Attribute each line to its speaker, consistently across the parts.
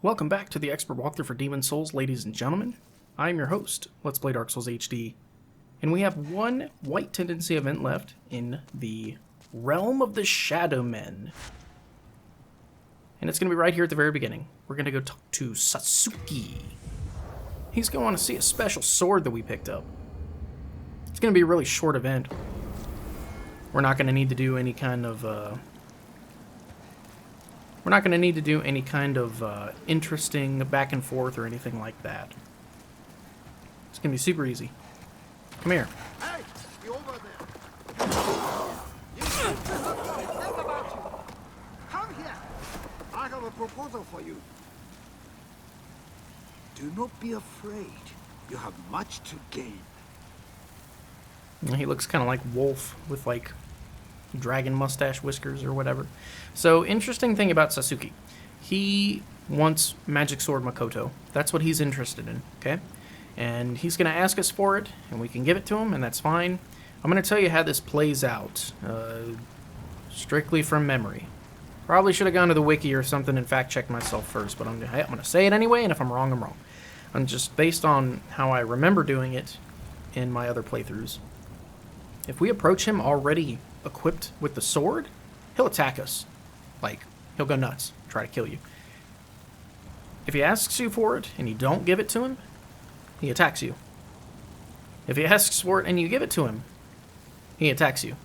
Speaker 1: Welcome back to the Expert Walkthrough for Demon Souls, ladies and gentlemen. I am your host, Let's Play Dark Souls HD, and we have one White Tendency event left in the realm of the shadowmen. And it's going to be right here at the very beginning. We're going to go talk to Satsuki. He's going to want to see a special sword that we picked up. It's going to be a really short event. We're not going to need to do any kind of interesting back and forth or anything like that. It's gonna be super easy. Come here.
Speaker 2: Hey, you over there? You think about you. Come here. I have a proposal for you. Do not be afraid. You have much to gain.
Speaker 1: He looks kind of like Wolf with like dragon mustache whiskers or whatever. So, interesting thing about Satsuki. He wants Magic Sword Makoto. That's what he's interested in, okay? And he's going to ask us for it, and we can give it to him, and that's fine. I'm going to tell you how this plays out, strictly from memory. Probably should have gone to the wiki or something and fact-checked myself first, but I'm going to say it anyway, and if I'm wrong, I'm wrong. I'm just based on how I remember doing it in my other playthroughs. If we approach him already equipped with the sword, he'll attack us. Like, he'll go nuts, try to kill you. If he asks you for it and you don't give it to him, he attacks you. If he asks for it and you give it to him, he attacks you.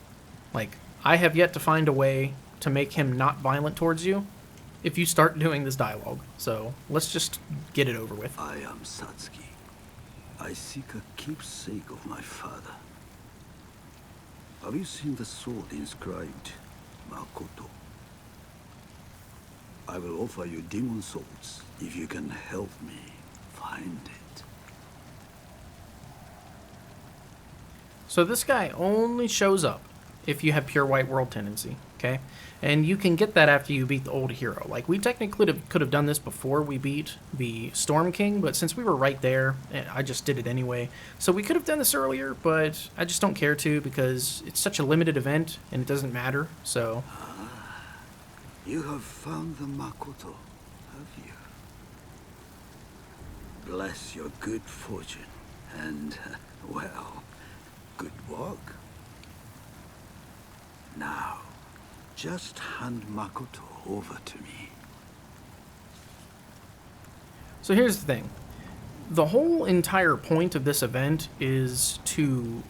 Speaker 1: Like, I have yet to find a way to make him not violent towards you if you start doing this dialogue. So, let's just get it over with.
Speaker 3: I am Satsuki. I seek a keepsake of my father. Have you seen the sword inscribed Makoto? I will offer you demon souls if you can help me find it.
Speaker 1: So this guy only shows up if you have pure white world tendency, okay? And you can get that after you beat the old hero. Like, we technically could have done this before we beat the Storm King, but since we were right there, I just did it anyway. So we could have done this earlier, but I just don't care to because it's such a limited event and it doesn't matter, so...
Speaker 3: You have found the Makoto, have you? Bless your good fortune and, well, good work. Now, just hand Makoto over to me.
Speaker 1: So here's the thing. The whole entire point of this event is to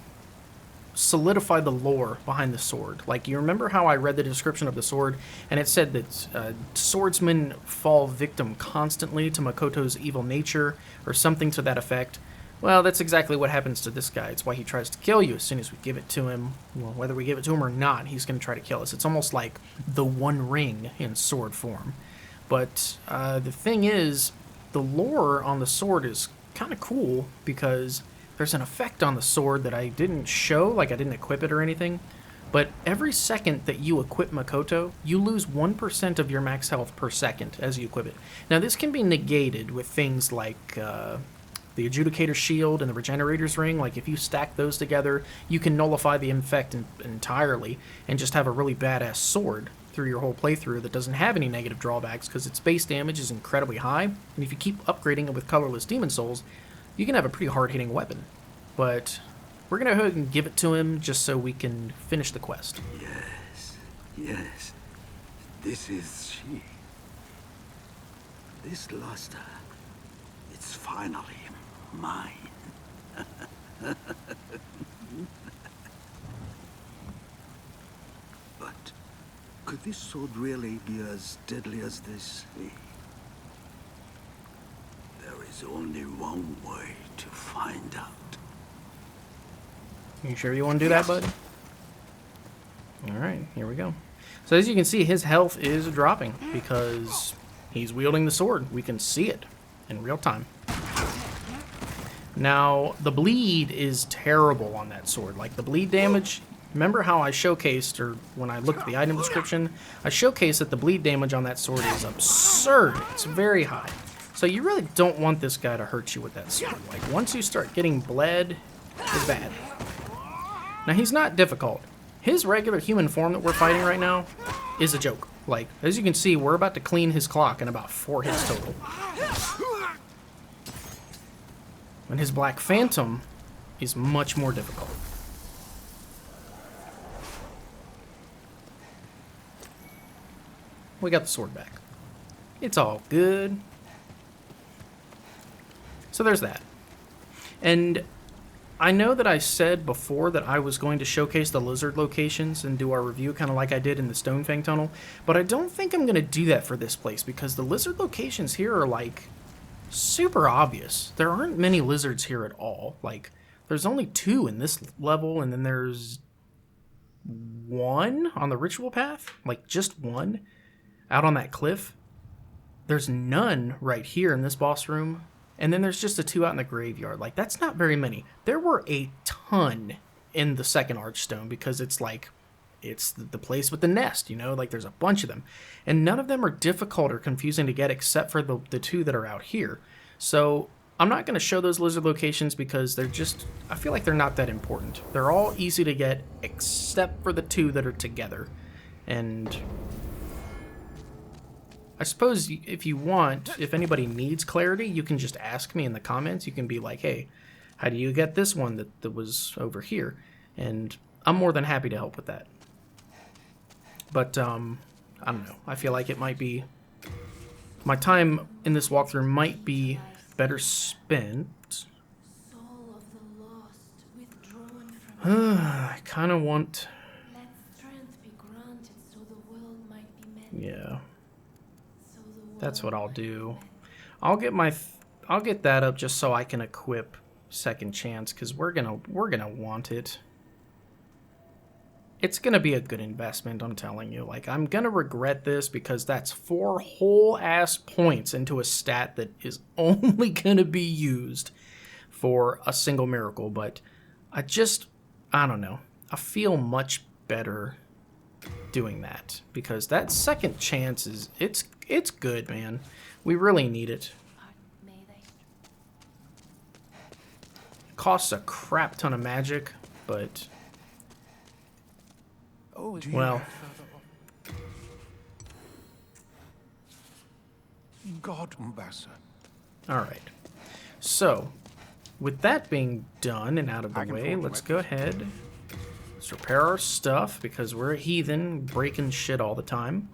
Speaker 1: solidify the lore behind the sword. Like, you remember how I read the description of the sword, and it said that swordsmen fall victim constantly to Makoto's evil nature, or something to that effect. Well, that's exactly what happens to this guy. It's why he tries to kill you as soon as we give it to him. Well, whether we give it to him or not, he's going to try to kill us. It's almost like the One Ring in sword form. But the thing is, the lore on the sword is kind of cool because there's an effect on the sword that I didn't show, like I didn't equip it or anything. But every second that you equip Makoto, you lose 1% of your max health per second as you equip it. Now, this can be negated with things like... the Adjudicator's Shield and the Regenerator's Ring. Like, if you stack those together, you can nullify the effect entirely and just have a really badass sword through your whole playthrough that doesn't have any negative drawbacks because its base damage is incredibly high. And if you keep upgrading it with colorless demon souls, you can have a pretty hard-hitting weapon. But we're going to go ahead and give it to him just so we can finish the quest.
Speaker 3: Yes. This is she. This luster, it's finally mine. But could this sword really be as deadly as they say? There is only one way to find out.
Speaker 1: You sure you want to do that, bud? Alright, here we go. So as you can see, his health is dropping because he's wielding the sword. We can see it in real time. Now, the bleed is terrible on that sword. Like, the bleed damage, remember how I showcased, or when I looked at the item description, I showcased that the bleed damage on that sword is absurd. It's very high. So you really don't want this guy to hurt you with that sword. Like, once you start getting bled, it's bad. Now, he's not difficult. His regular human form that we're fighting right now is a joke. Like, as you can see, we're about to clean his clock in about 4 hits total. And his Black Phantom is much more difficult. We got the sword back. It's all good. So there's that. And I know that I said before that I was going to showcase the lizard locations and do our review kind of like I did in the Stonefang Tunnel, but I don't think I'm going to do that for this place because the lizard locations here are like super obvious. There aren't many lizards here at all. Like, there's only 2 in this level, and then there's 1 on the ritual path, like just 1 out on that cliff. There's none right here in this boss room. And then there's just the 2 out in the graveyard. Like, that's not very many. There were a ton in the second archstone because it's like, it's the place with the nest, you know? Like, there's a bunch of them. And none of them are difficult or confusing to get except for the 2 that are out here. So I'm not going to show those lizard locations because they're just, I feel like they're not that important. They're all easy to get except for the 2 that are together. And I suppose if you want, if anybody needs clarity, you can just ask me in the comments. You can be like, hey, how do you get this one that was over here? And I'm more than happy to help with that. But, I don't know. I feel like it might be, my time in this walkthrough might be better spent.
Speaker 4: Soul of the lost, withdrawn from
Speaker 1: I kind of want,
Speaker 4: let strength be granted so the world might be mended.
Speaker 1: yeah.
Speaker 4: So the world
Speaker 1: That's what I'll
Speaker 4: might
Speaker 1: do.
Speaker 4: be mended.
Speaker 1: I'll get that up just so I can equip Second Chance because we're gonna want it. It's gonna be a good investment, I'm telling you. Like, I'm gonna regret this because that's 4 whole ass points into a stat that is only gonna be used for a single miracle. But I don't know. I feel much better doing that because that Second Chance is it's good, man. We really need it.
Speaker 4: May they
Speaker 1: It costs a crap ton of magic, but
Speaker 5: Oh,
Speaker 1: well,
Speaker 5: God, Mbassa.
Speaker 1: all right. So, with that being done and out of the
Speaker 5: I can
Speaker 1: way,
Speaker 5: forge
Speaker 1: let's
Speaker 5: my
Speaker 1: go ahead. Let's repair our stuff because we're a heathen breaking shit all the time.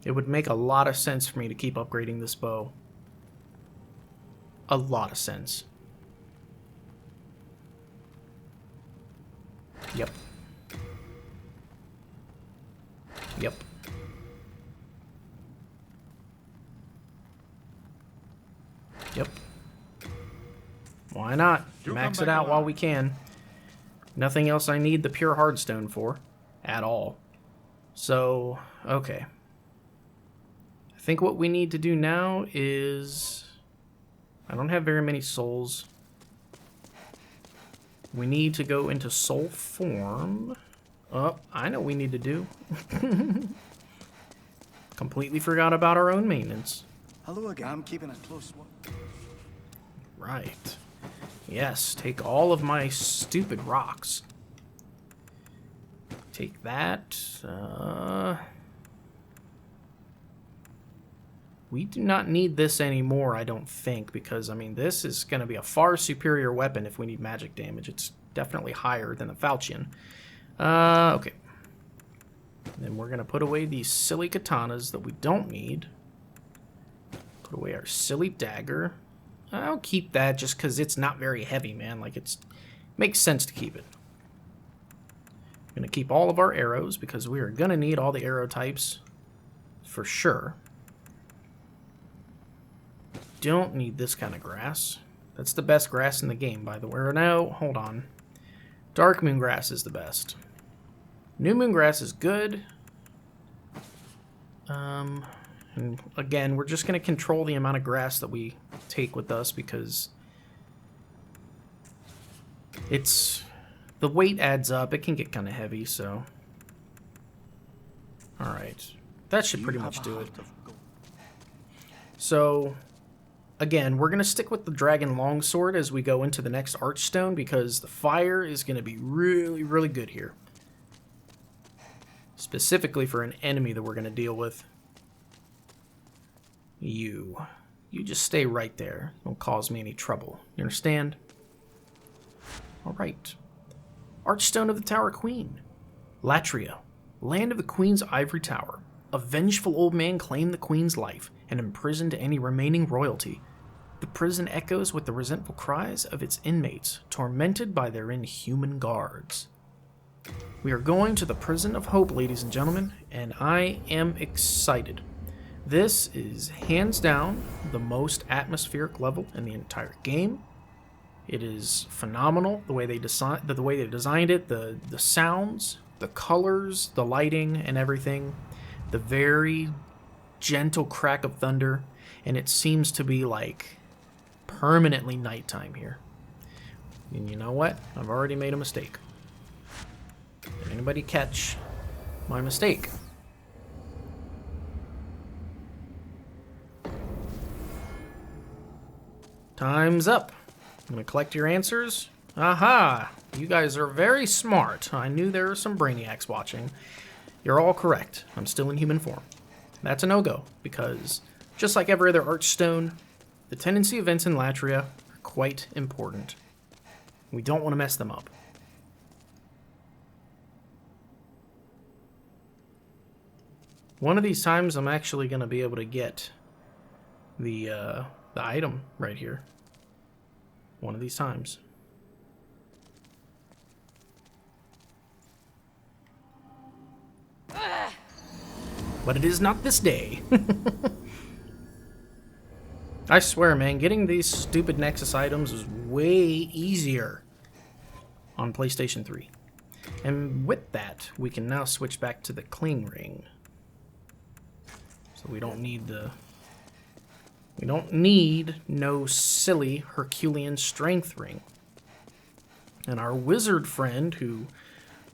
Speaker 1: It would make a lot of sense for me to keep upgrading this bow. A lot of sense. Yep. Yep. Yep. Why not?
Speaker 5: You'll
Speaker 1: Max
Speaker 5: come
Speaker 1: it
Speaker 5: back
Speaker 1: out while
Speaker 5: alive.
Speaker 1: we can. Nothing else I need the pure hardstone for. At all. So, okay. I think what we need to do now is... I don't have very many souls. We need to go into soul form. Oh, I know what we need to do. Completely forgot about our own maintenance.
Speaker 6: Hello again. I'm keeping a close watch.
Speaker 1: Right. Yes, take all of my stupid rocks. Take that. We do not need this anymore, I don't think, because, I mean, this is going to be a far superior weapon if we need magic damage. It's definitely higher than the Falchion. Okay. Then we're going to put away these silly katanas that we don't need. Put away our silly dagger. I'll keep that just because it's not very heavy, man. Like, it's makes sense to keep it. I'm going to keep all of our arrows because we are going to need all the arrow types for sure. Don't need this kind of grass. That's the best grass in the game, by the way. Or no, hold on. Dark moon grass is the best. New moon grass is good. And again, we're just going to control the amount of grass that we take with us because it's... the weight adds up. It can get kind of heavy, so... Alright. That should pretty much do it. So... again, we're going to stick with the Dragon Longsword as we go into the next Archstone because the fire is going to be really, really good here. Specifically for an enemy that we're going to deal with. You just stay right there. Don't cause me any trouble. You understand? Alright. Archstone of the Tower Queen. Latria, land of the Queen's Ivory Tower. A vengeful old man claimed the Queen's life and imprisoned any remaining royalty. The prison echoes with the resentful cries of its inmates, tormented by their inhuman guards. We are going to the Prison of Hope, ladies and gentlemen, and I am excited. This is hands down the most atmospheric level in the entire game. It is phenomenal the way they designed it, the sounds, the colors, the lighting, and everything. The very gentle crack of thunder, and it seems to be like permanently nighttime here. And you know what? I've already made a mistake. Did anybody catch my mistake? Time's up. I'm going to collect your answers. Aha! You guys are very smart. I knew there were some brainiacs watching. You're all correct. I'm still in human form. That's a no-go, because just like every other Archstone, the tendency events in Latria are quite important. We don't want to mess them up. One of these times I'm actually going to be able to get the item right here. One of these times. But it is not this day. I swear, man, getting these stupid Nexus items is way easier on PlayStation 3. And with that, we can now switch back to the Cling Ring. So we don't need the... We don't need no silly Herculean Strength Ring. And our wizard friend, who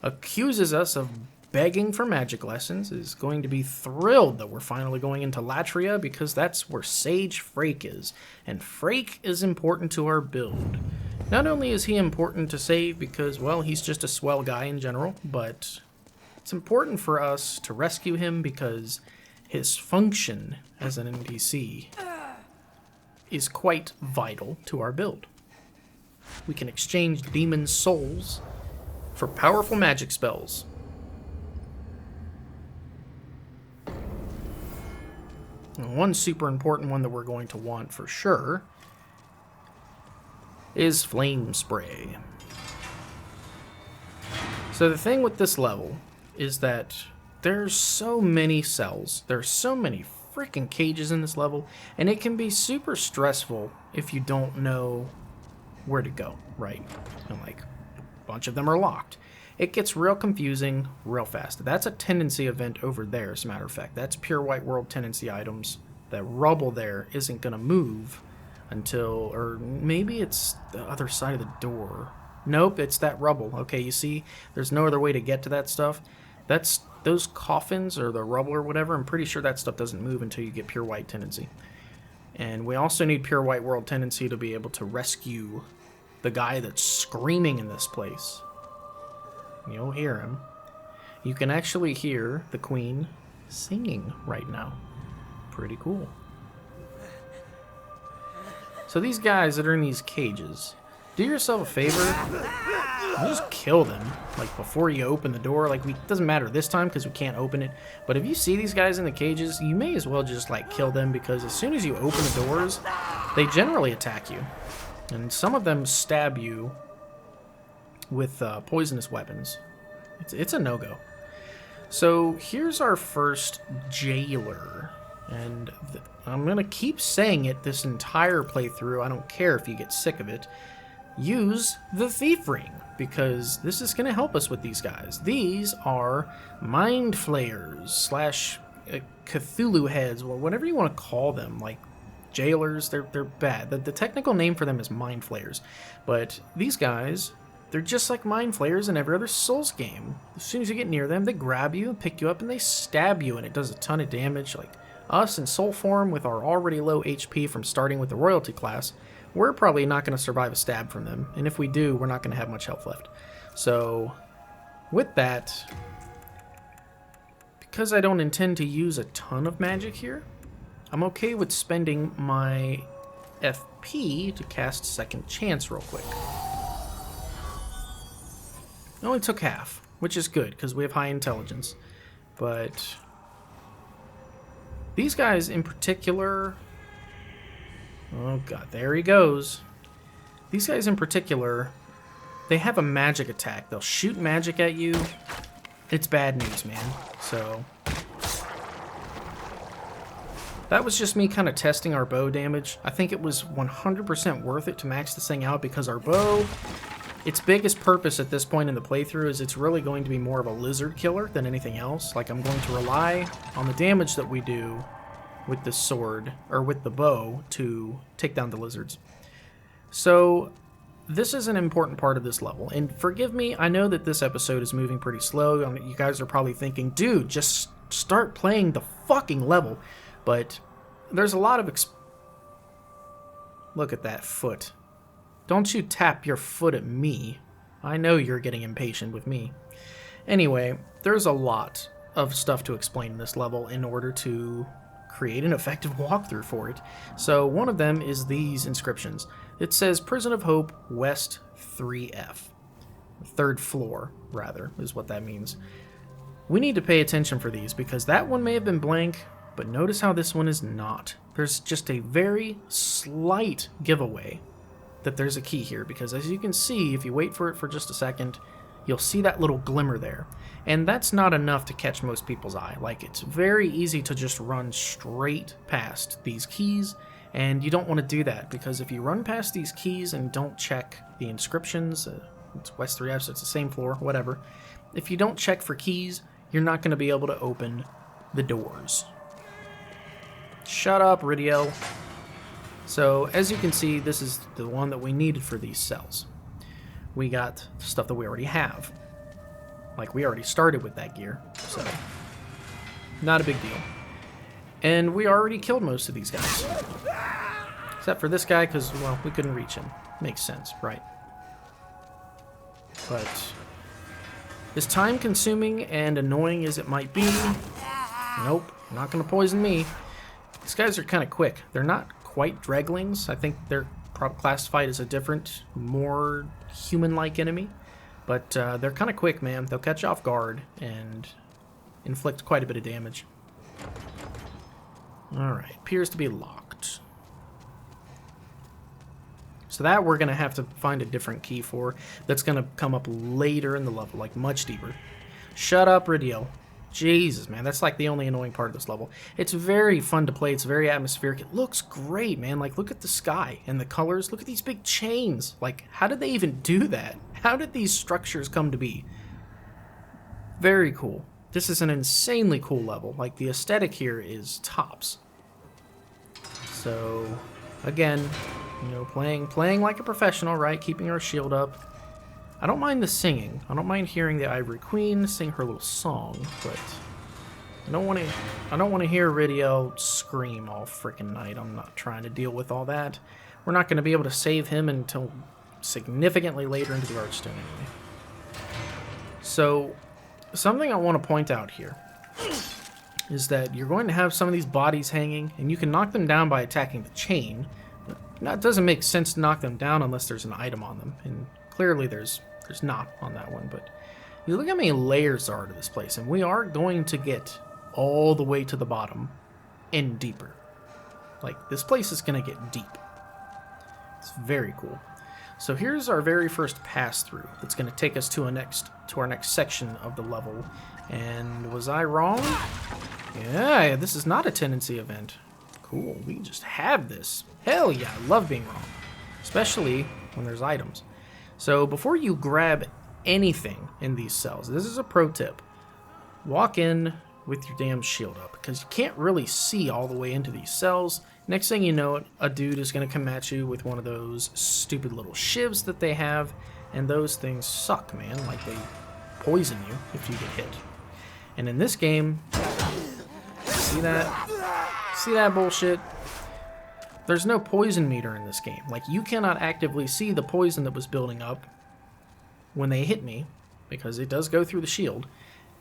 Speaker 1: accuses us of begging for magic lessons, is going to be thrilled that we're finally going into Latria, because that's where Sage Freke is. And Freke is important to our build. Not only is he important to save because, well, he's just a swell guy in general, but it's important for us to rescue him because his function as an NPC is quite vital to our build. We can exchange demon souls for powerful magic spells. And one super important one that we're going to want for sure is Flame Spray. So the thing with this level is that there's so many cells, there's so many freaking cages in this level, and it can be super stressful if you don't know where to go, right? And like, a bunch of them are locked. It gets real confusing real fast. That's a tendency event over there, as a matter of fact. That's pure White World tendency items. That rubble there isn't going to move until, or maybe it's the other side of the door. Nope, it's that rubble. Okay, you see, there's no other way to get to that stuff. That's those coffins or the rubble or whatever. I'm pretty sure that stuff doesn't move until you get pure white tendency. And we also need pure White World tendency to be able to rescue the guy that's screaming in this place. You'll hear him. You can actually hear the Queen singing right now. Pretty cool. So these guys that are in these cages, do yourself a favor, just kill them, like before you open the door. Like, it doesn't matter this time because we can't open it, but if you see these guys in the cages, you may as well just like kill them, because as soon as you open the doors, they generally attack you, and some of them stab you with poisonous weapons. It's a no-go. So here's our first jailer, and I'm gonna keep saying it this entire playthrough. I don't care if you get sick of it. Use the Thief Ring, because this is gonna help us with these guys. These are Mind Flayers slash Cthulhu heads, or whatever you want to call them. Like jailers, they're bad. The technical name for them is Mind Flayers, but these guys, they're just like Mind Flayers in every other Souls game. As soon as you get near them, they grab you and pick you up and they stab you, and it does a ton of damage, like Us in soul form with our already low HP from starting with the royalty class, we're probably not going to survive a stab from them. And if we do, we're not going to have much health left. So, with that, because I don't intend to use a ton of magic here, I'm okay with spending my FP to cast Second Chance real quick. It only took half, which is good because we have high intelligence. But these guys in particular... Oh god, there he goes. These guys in particular, they have a magic attack. They'll shoot magic at you. It's bad news, man. So... that was just me kind of testing our bow damage. I think it was 100% worth it to max this thing out because our bow, its biggest purpose at this point in the playthrough is it's really going to be more of a lizard killer than anything else. Like, I'm going to rely on the damage that we do with the sword, or with the bow, to take down the lizards. So, this is an important part of this level. And forgive me, I know that this episode is moving pretty slow. You guys are probably thinking, dude, just start playing the fucking level. But there's a lot of... Look at that foot. Don't you tap your foot at me. I know you're getting impatient with me. Anyway, there's a lot of stuff to explain in this level in order to create an effective walkthrough for it. So one of them is these inscriptions. It says Prison of Hope West 3F. Third floor, rather, is what that means. We need to pay attention for these because that one may have been blank, but notice how this one is not. There's just a very slight giveaway that there's a key here, because as you can see, if you wait for it for just a second, you'll see that little glimmer there. And that's not enough to catch most people's eye. Like, it's very easy to just run straight past these keys, and you don't want to do that, because if you run past these keys and don't check the inscriptions, it's West 3F, so it's the same floor, whatever. If you don't check for keys, you're not going to be able to open the doors. Shut up, Ridio. So, as you can see, this is the one that we needed for these cells. We got stuff that we already have. Like, we already started with that gear, so not a big deal. And we already killed most of these guys. Except for this guy, because, well, we couldn't reach him. Makes sense, right? But as time-consuming and annoying as it might be, nope, not going to poison me. These guys are kind of quick. They're not quite Dreglings. I think they're classified as a different, more human-like enemy. But they're kind of quick, man. They'll catch you off guard and inflict quite a bit of damage. Alright, appears to be locked. So that we're going to have to find a different key for. That's going to come up later in the level, like much deeper. Shut up, Ridio. Jesus, man, that's like the only annoying part of this level. It's very fun to play. It's very atmospheric. It looks great, man. Like, look at the sky and the colors. Look at these big chains. Like, how did they even do that? How did these structures come to be? Very cool. This is an insanely cool level. Like, the aesthetic here is tops. So, again, you know, playing like a professional, right? Keeping our shield up. I don't mind the singing. I don't mind hearing the Ivory Queen sing her little song, but I don't want to hear Ridio scream all freaking night. I'm not trying to deal with all that. We're not going to be able to save him until significantly later into the archstone anyway. So, something I want to point out here is that you're going to have some of these bodies hanging, and you can knock them down by attacking the chain. Now, it doesn't make sense to knock them down unless there's an item on them, and clearly there's not on that one, but you look how many layers there are to this place, and we are going to get all the way to the bottom and deeper. Like, this place is going to get deep. It's very cool. So here's our very first pass-through that's going to take us to our next section of the level. And was I wrong? Yeah, this is not a tendency event. Cool, we can just have this. Hell yeah, I love being wrong. Especially when there's items. So before you grab anything in these cells, this is a pro tip. Walk in with your damn shield up, because you can't really see all the way into these cells. Next thing you know, a dude is going to come at you with one of those stupid little shivs that they have, and those things suck, man. Like, they poison you if you get hit. And in this game, see that? See that bullshit? There's no poison meter in this game. Like, you cannot actively see the poison that was building up when they hit me, because it does go through the shield.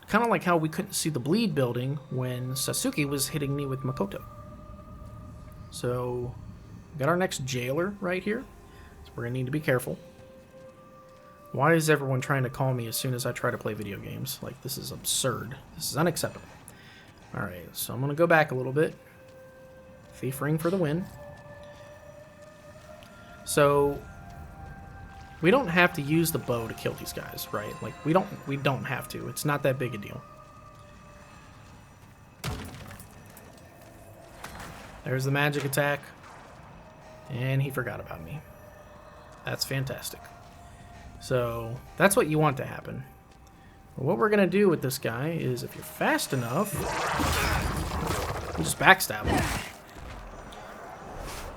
Speaker 1: Kind of like how we couldn't see the bleed building when Satsuki was hitting me with Makoto. So, we got our next jailer right here. So we're going to need to be careful. Why is everyone trying to call me as soon as I try to play video games? Like, this is absurd. This is unacceptable. Alright, so I'm going to go back a little bit. Thief ring for the win. So, we don't have to use the bow to kill these guys, right? Like, we don't have to. It's not that big a deal. There's the magic attack. And he forgot about me. That's fantastic. So, that's what you want to happen. What we're going to do with this guy is, if you're fast enough, you just backstab him.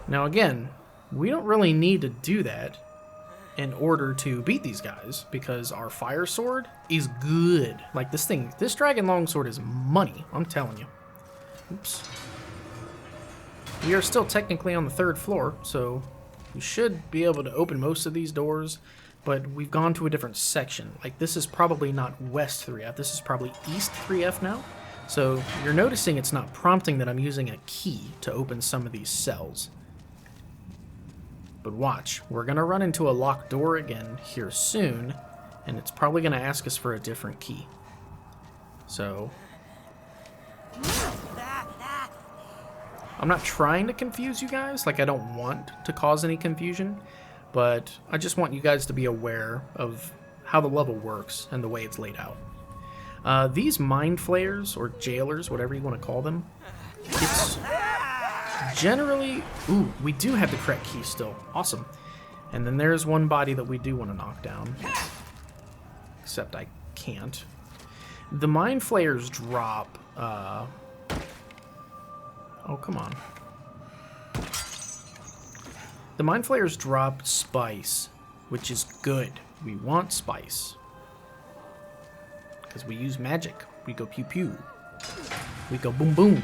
Speaker 1: Now again, we don't really need to do that in order to beat these guys, because our fire sword is good. Like, this dragon longsword is money, I'm telling you. Oops. We are still technically on the 3rd floor, so we should be able to open most of these doors, but we've gone to a different section. Like, this is probably not West 3F, this is probably East 3F now. So you're noticing it's not prompting that I'm using a key to open some of these cells. But watch, we're going to run into a locked door again here soon, and it's probably going to ask us for a different key. So, I'm not trying to confuse you guys, like I don't want to cause any confusion, but I just want you guys to be aware of how the level works and the way it's laid out. These mind flayers, or jailers, whatever you want to call them, it's generally... Ooh, we do have the correct key still. Awesome. And then there's one body that we do want to knock down. Except I can't. The mind flayers drop... Oh, come on. The mind flayers drop spice, which is good. We want spice. Because we use magic. We go pew pew. We go boom boom.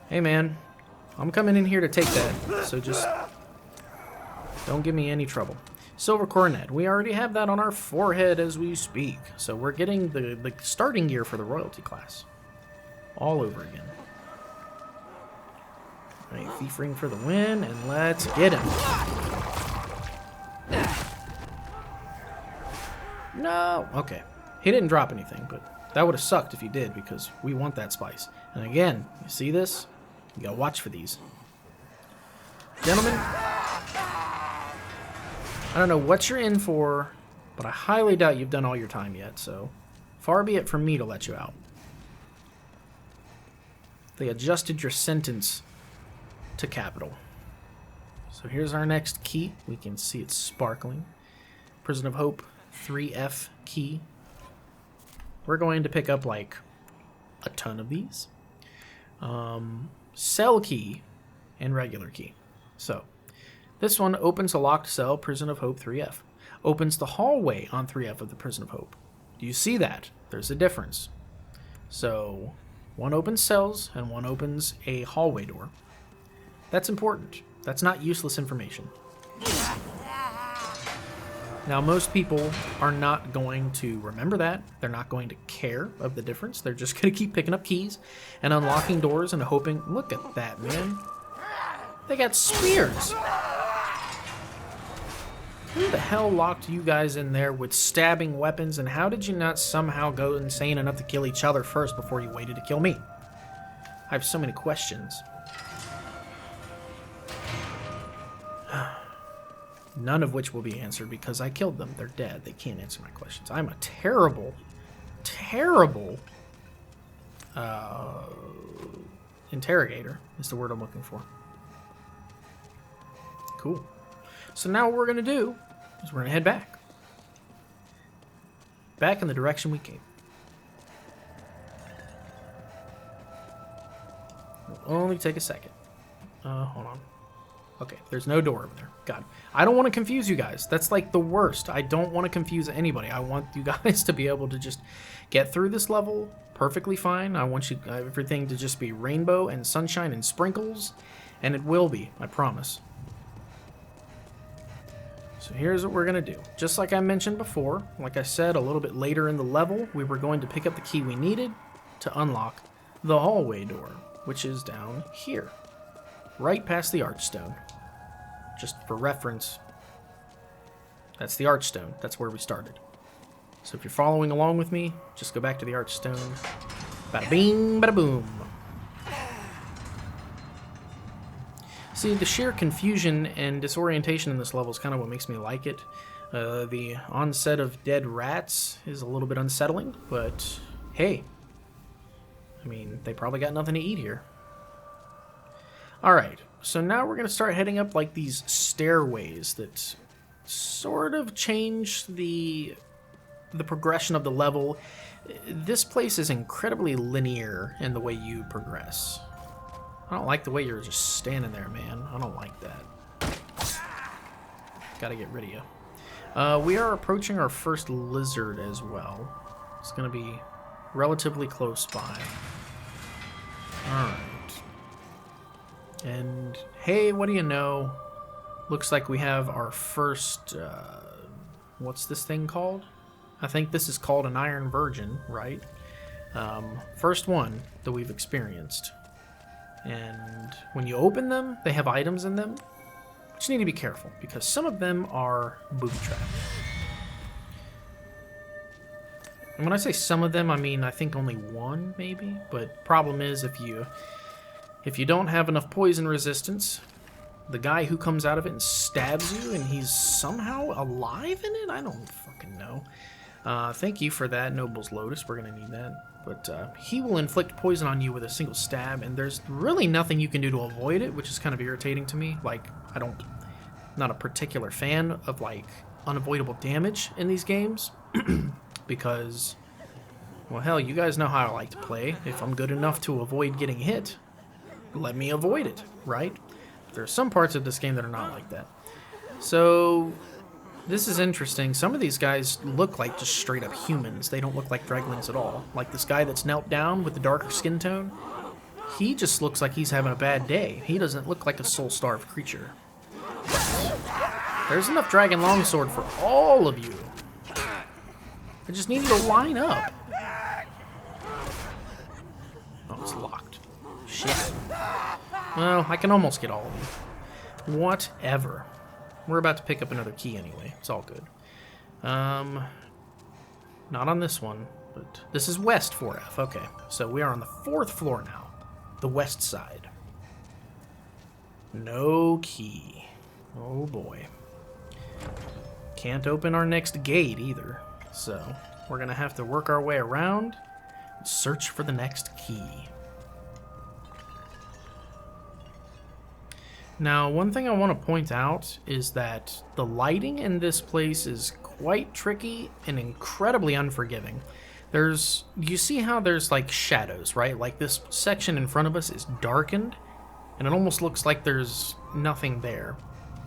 Speaker 1: Hey man, I'm coming in here to take that, so just don't give me any trouble. Silver coronet. We already have that on our forehead as we speak, so we're getting the starting gear for the royalty class. All over again. Alright, thief ring for the win, and let's get him. No! Okay. He didn't drop anything, but that would have sucked if he did, because we want that spice. And again, you see this? You gotta watch for these. Gentlemen, I don't know what you're in for, but I highly doubt you've done all your time yet, so far be it from me to let you out. They adjusted your sentence to capital. So here's our next key. We can see it's sparkling. Prison of Hope 3F key. We're going to pick up like a ton of these. Cell key and regular key. So this one opens a locked cell, Prison of Hope 3F. Opens the hallway on 3F of the Prison of Hope. Do you see that? There's a difference. So one opens cells and one opens a hallway door. That's important. That's not useless information. Now, most people are not going to remember that. They're not going to care of the difference. They're just going to keep picking up keys and unlocking doors and hoping... Look at that, man. They got spears. Who the hell locked you guys in there with stabbing weapons, and how did you not somehow go insane enough to kill each other first before you waited to kill me? I have so many questions. None of which will be answered because I killed them. They're dead. They can't answer my questions. I'm a terrible, terrible interrogator is the word I'm looking for. Cool. So now what we're going to do is we're going to head back. Back in the direction we came. It'll only take a second. Hold on. Okay, there's no door over there. God, I don't want to confuse you guys. That's like the worst. I don't want to confuse anybody. I want you guys to be able to just get through this level perfectly fine. I want you everything to just be rainbow and sunshine and sprinkles, and it will be, I promise. So here's what we're going to do. Just like I mentioned before, like I said a little bit later in the level, we were going to pick up the key we needed to unlock the hallway door, which is down here, right past the archstone. Just for reference, that's the archstone. That's where we started. So if you're following along with me, just go back to the archstone. Bada bing, bada boom. See, the sheer confusion and disorientation in this level is kind of what makes me like it. The onset of dead rats is a little bit unsettling, but hey, I mean, they probably got nothing to eat here. Alright, so now we're going to start heading up like these stairways that sort of change the progression of the level. This place is incredibly linear in the way you progress. I don't like the way you're just standing there, man. I don't like that. Gotta get rid of you. We are approaching our first lizard as well. It's gonna be relatively close by. Alright. And hey, what do you know? Looks like we have our first, what's this thing called? I think this is called an Iron Virgin, right? First one that we've experienced. And when you open them, they have items in them. But you need to be careful, because some of them are booby trapped. And when I say some of them, I mean I think only one, maybe. But problem is, if you don't have enough poison resistance, the guy who comes out of it and stabs you, and he's somehow alive in it? I don't fucking know. Thank you for that, Noble's Lotus. We're gonna need that. But he will inflict poison on you with a single stab, and there's really nothing you can do to avoid it, which is kind of irritating to me. Like, not a particular fan of, like, unavoidable damage in these games. Because, well, hell, you guys know how I like to play. If I'm good enough to avoid getting hit, let me avoid it, right? There are some parts of this game that are not like that. So, this is interesting. Some of these guys look like just straight up humans. They don't look like draglings at all. Like this guy that's knelt down with the darker skin tone. He just looks like he's having a bad day. He doesn't look like a soul-starved creature. There's enough Dragon Longsword for all of you. I just need you to line up. Oh, it's locked. Shit. Well, I can almost get all of you. Whatever. We're about to pick up another key anyway. It's all good. Not on this one, but this is West 4F. Okay, so we are on the 4th floor now. The west side. No key. Oh boy. Can't open our next gate either. So we're going to have to work our way around and search for the next key. Now, one thing I want to point out is that the lighting in this place is quite tricky and incredibly unforgiving. You see how there's like shadows, right? Like this section in front of us is darkened, and it almost looks like there's nothing there.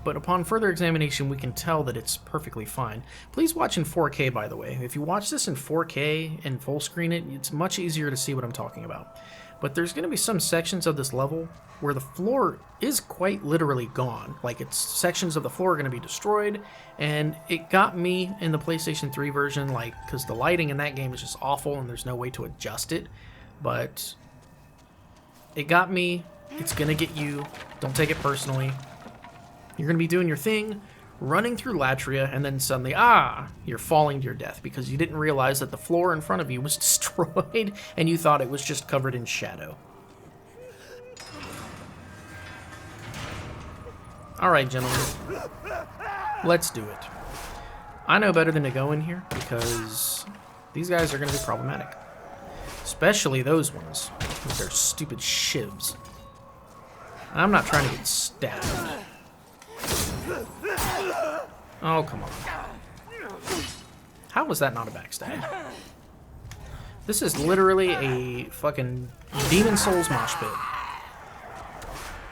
Speaker 1: But upon further examination, we can tell that it's perfectly fine. Please watch in 4K, by the way. If you watch this in 4K and full screen it, it's much easier to see what I'm talking about. But there's going to be some sections of this level where the floor is quite literally gone. Like, sections of the floor are going to be destroyed, and it got me in the PlayStation 3 version, like, because the lighting in that game is just awful and there's no way to adjust it. But it got me. It's going to get you. Don't take it personally. You're going to be doing your thing, running through Latria, and then suddenly, you're falling to your death because you didn't realize that the floor in front of you was destroyed and you thought it was just covered in shadow. Alright, gentlemen. Let's do it. I know better than to go in here because these guys are going to be problematic. Especially those ones with their stupid shivs. I'm not trying to get stabbed. Oh, come on. How was that not a backstab? This is literally a fucking Demon Souls mosh pit.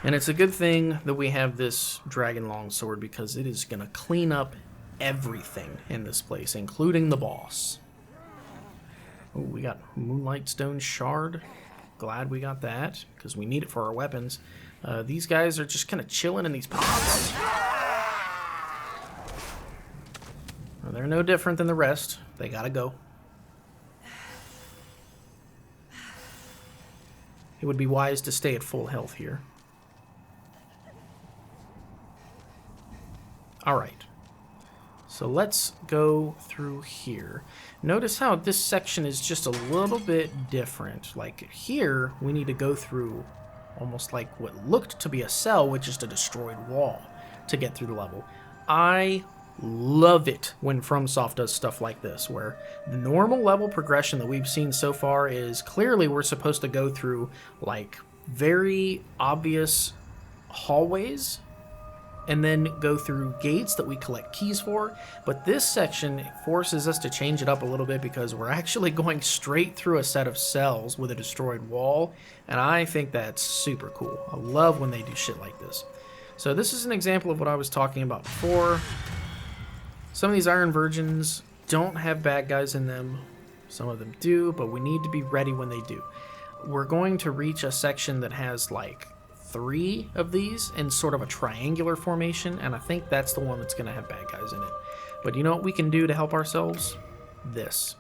Speaker 1: And it's a good thing that we have this dragon longsword because it is going to clean up everything in this place, including the boss. Oh, we got Moonlight Stone Shard. Glad we got that, because we need it for our weapons. These guys are just kind of chilling in these pods. Well, they're no different than the rest. They gotta go. It would be wise to stay at full health here. Alright. So let's go through here. Notice how this section is just a little bit different. Like here, we need to go through almost like what looked to be a cell with just a destroyed wall to get through the level. I love it when FromSoft does stuff like this, where the normal level progression that we've seen so far is clearly we're supposed to go through like very obvious hallways and then go through gates that we collect keys for, but this section forces us to change it up a little bit because we're actually going straight through a set of cells with a destroyed wall, and I think that's super cool. I love when they do shit like this. So this is an example of what I was talking about before. Some of these Iron Virgins don't have bad guys in them. Some of them do, but we need to be ready when they do. We're going to reach a section that has like 3 of these in sort of a triangular formation, and I think that's the one that's going to have bad guys in it. But you know what we can do to help ourselves? This.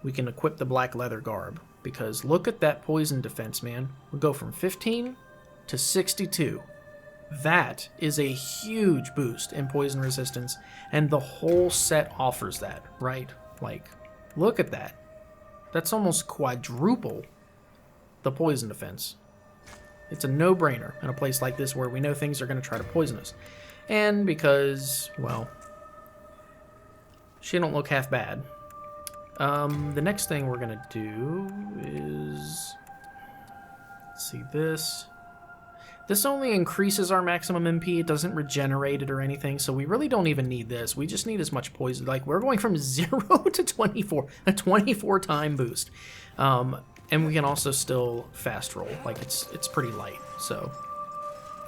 Speaker 1: We can equip the black leather garb, because look at that poison defense, man. We go from 15 to 62. That is a huge boost in poison resistance, and the whole set offers that, right? Like, look at that. That's almost quadruple the poison defense. It's a no-brainer in a place like this where we know things are going to try to poison us. And because, well, she don't look half bad. The next thing we're going to do is, let's see this. This only increases our maximum MP. It doesn't regenerate it or anything, so we really don't even need this. We just need as much poison. Like, we're going from 0 to 24, a 24-time boost. And we can also still fast roll. Like, it's pretty light, so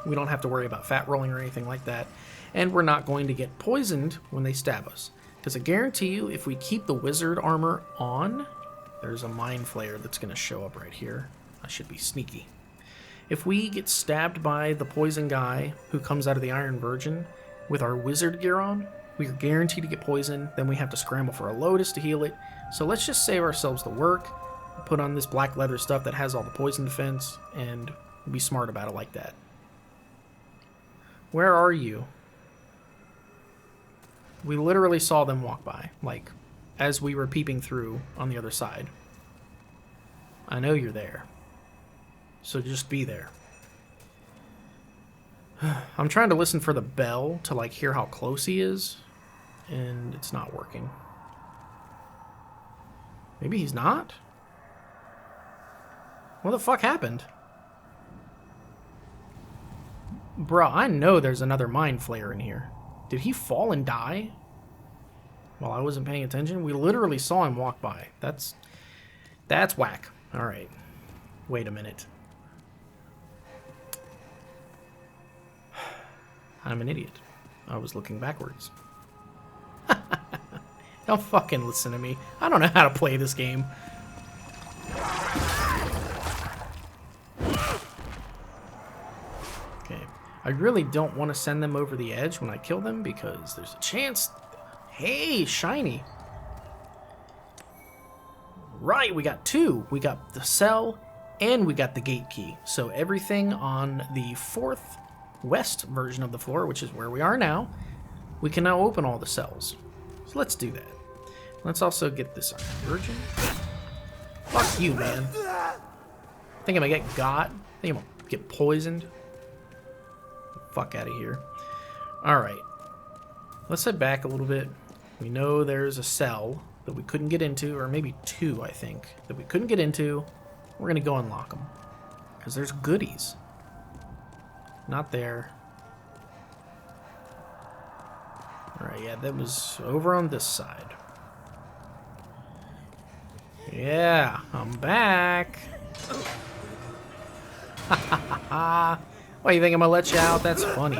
Speaker 1: we don't have to worry about fat rolling or anything like that. And we're not going to get poisoned when they stab us. Because I guarantee you, if we keep the wizard armor on, there's a mind flayer that's going to show up right here. I should be sneaky. If we get stabbed by the poison guy who comes out of the Iron Virgin with our wizard gear on, we are guaranteed to get poisoned. Then we have to scramble for a lotus to heal it. So let's just save ourselves the work, put on this black leather stuff that has all the poison defense, and be smart about it like that. Where are you? We literally saw them walk by, like, as we were peeping through on the other side. I know you're there. So just be there. I'm trying to listen for the bell to, like, hear how close he is, and it's not working. Maybe he's not? What the fuck happened? Bruh, I know there's another mind flayer in here. Did he fall and die while I wasn't paying attention? We literally saw him walk by. That's whack. Alright. Wait a minute. I'm an idiot. I was looking backwards. Don't fucking listen to me. I don't know how to play this game. Okay. I really don't want to send them over the edge when I kill them because there's a chance... Hey, shiny! Right, we got 2. We got the cell and we got the gate key. So everything on the 4th west version of the floor, which is where we are now, we can now open all the cells. So let's do that. Let's also get this Iron Virgin. Fuck you, man. Think I'm gonna get got? Think I'm gonna get poisoned? Fuck out of here. Alright. Let's head back a little bit. We know there's a cell that we couldn't get into, or maybe 2, I think, that we couldn't get into. We're gonna go unlock them. Because there's goodies. Not there. Alright, yeah, that was over on this side. Yeah, I'm back. Ha ha ha ha. What, you think I'm gonna let you out? That's funny.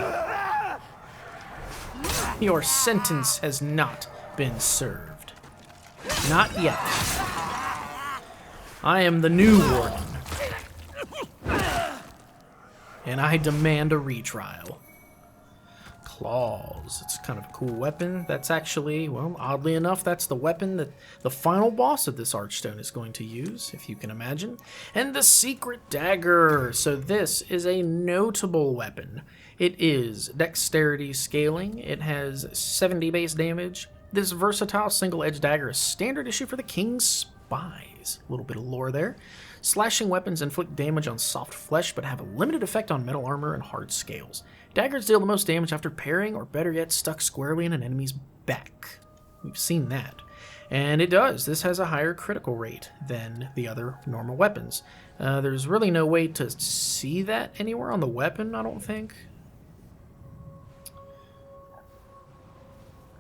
Speaker 1: Your sentence has not been served. Not yet. I am the new warden. And I demand a retrial. Claws. It's kind of a cool weapon. That's actually, well, oddly enough, that's the weapon that the final boss of this archstone is going to use, if you can imagine. And the secret dagger. So this is a notable weapon. It is dexterity scaling. It has 70 base damage. This versatile single-edged dagger is standard issue for the King's Spies. A little bit of lore there. Slashing weapons inflict damage on soft flesh, but have a limited effect on metal armor and hard scales. Daggers deal the most damage after parrying, or better yet, stuck squarely in an enemy's back. We've seen that. And it does. This has a higher critical rate than the other normal weapons. There's really no way to see that anywhere on the weapon, I don't think.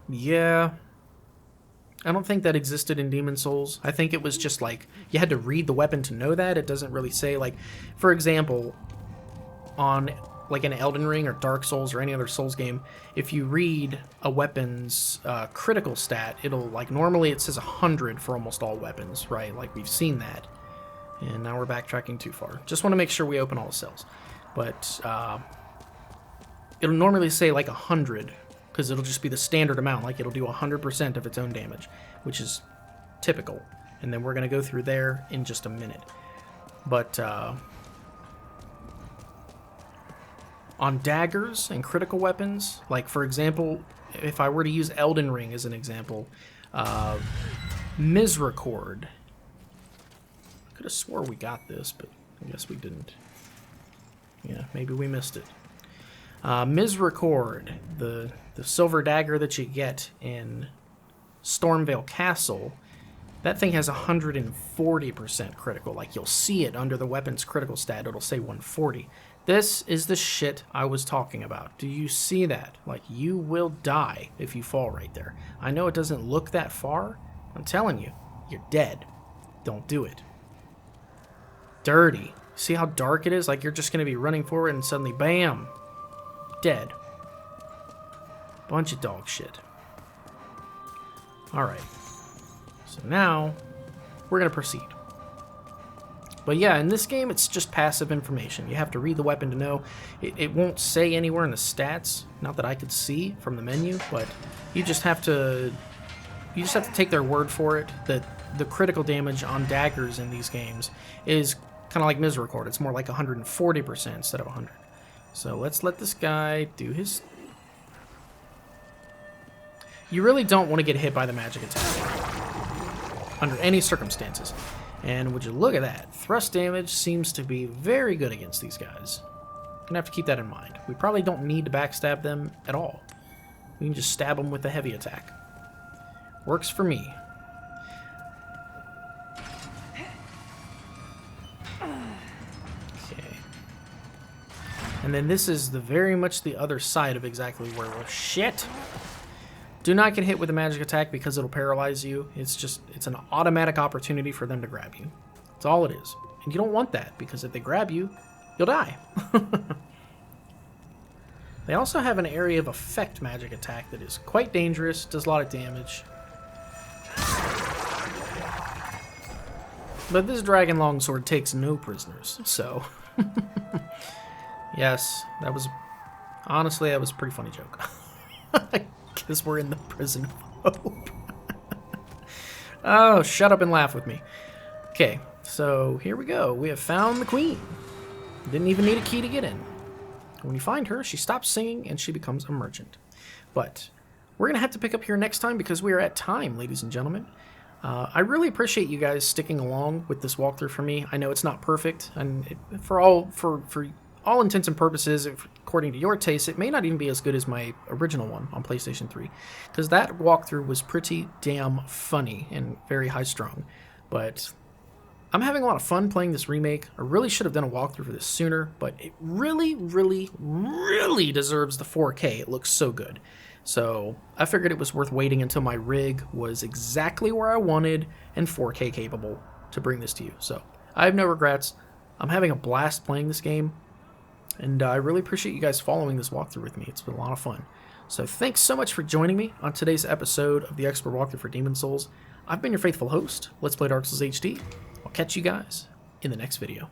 Speaker 1: Yeah. I don't think that existed in Demon Souls. I think it was just like, you had to read the weapon to know that. It doesn't really say, like, for example, on like an Elden Ring or Dark Souls or any other Souls game, if you read a weapon's critical stat, it'll, like, normally it says 100 for almost all weapons, right? Like, we've seen that. And now we're backtracking too far. Just want to make sure we open all the cells. But it'll normally say, like, 100, because it'll just be the standard amount. Like, it'll do 100% of its own damage, which is typical. And then we're going to go through there in just a minute. But on daggers and critical weapons, like, for example, if I were to use Elden Ring as an example, Misericord. I could have swore we got this, but I guess we didn't. Yeah, maybe we missed it. Misericord, the silver dagger that you get in Stormvale Castle, that thing has 140% critical. Like, you'll see it under the weapon's critical stat. It'll say 140. This is the shit I was talking about. Do you see that? Like, you will die if you fall right there. I know it doesn't look that far. I'm telling you, you're dead. Don't do it. Dirty. See how dark it is? Like, you're just going to be running forward and suddenly, bam, dead. Bunch of dog shit. Alright. So now, we're going to proceed. But yeah, in this game, it's just passive information. You have to read the weapon to know. It won't say anywhere in the stats, not that I could see from the menu, but you just have to take their word for it that the critical damage on daggers in these games is kind of like Misericord. It's more like 140% instead of 100. So let's let this guy do his... You really don't want to get hit by the magic attack under any circumstances. And would you look at that? Thrust damage seems to be very good against these guys. Gonna have to keep that in mind. We probably don't need to backstab them at all. We can just stab them with the heavy attack. Works for me. Okay. And then this is very much the other side of exactly where we're... Shit! Do not get hit with a magic attack because it'll paralyze you. It's an automatic opportunity for them to grab you. That's all it is. And you don't want that, because if they grab you, you'll die. They also have an area of effect magic attack that is quite dangerous, does a lot of damage. But this dragon longsword takes no prisoners, so... Yes, that was... Honestly, that was a pretty funny joke. Because we're in the prison of hope. Oh, shut up and laugh with me. Okay, so here we go. We have found the queen. Didn't even need a key to get in. When you find her, she stops singing and she becomes a merchant. But we're going to have to pick up here next time because we are at time, ladies and gentlemen. I really appreciate you guys sticking along with this walkthrough for me. I know it's not perfect, and for all intents and purposes, according to your taste, it may not even be as good as my original one on PlayStation 3, because that walkthrough was pretty damn funny and very high-strung. But I'm having a lot of fun playing this remake. I really should have done a walkthrough for this sooner, but it really, really, really deserves the 4K. It looks so good. So I figured it was worth waiting until my rig was exactly where I wanted and 4K capable to bring this to you. So I have no regrets. I'm having a blast playing this game. And I really appreciate you guys following this walkthrough with me. It's been a lot of fun. So thanks so much for joining me on today's episode of the Expert Walkthrough for Demon Souls. I've been your faithful host, Let's Play Dark Souls HD. I'll catch you guys in the next video.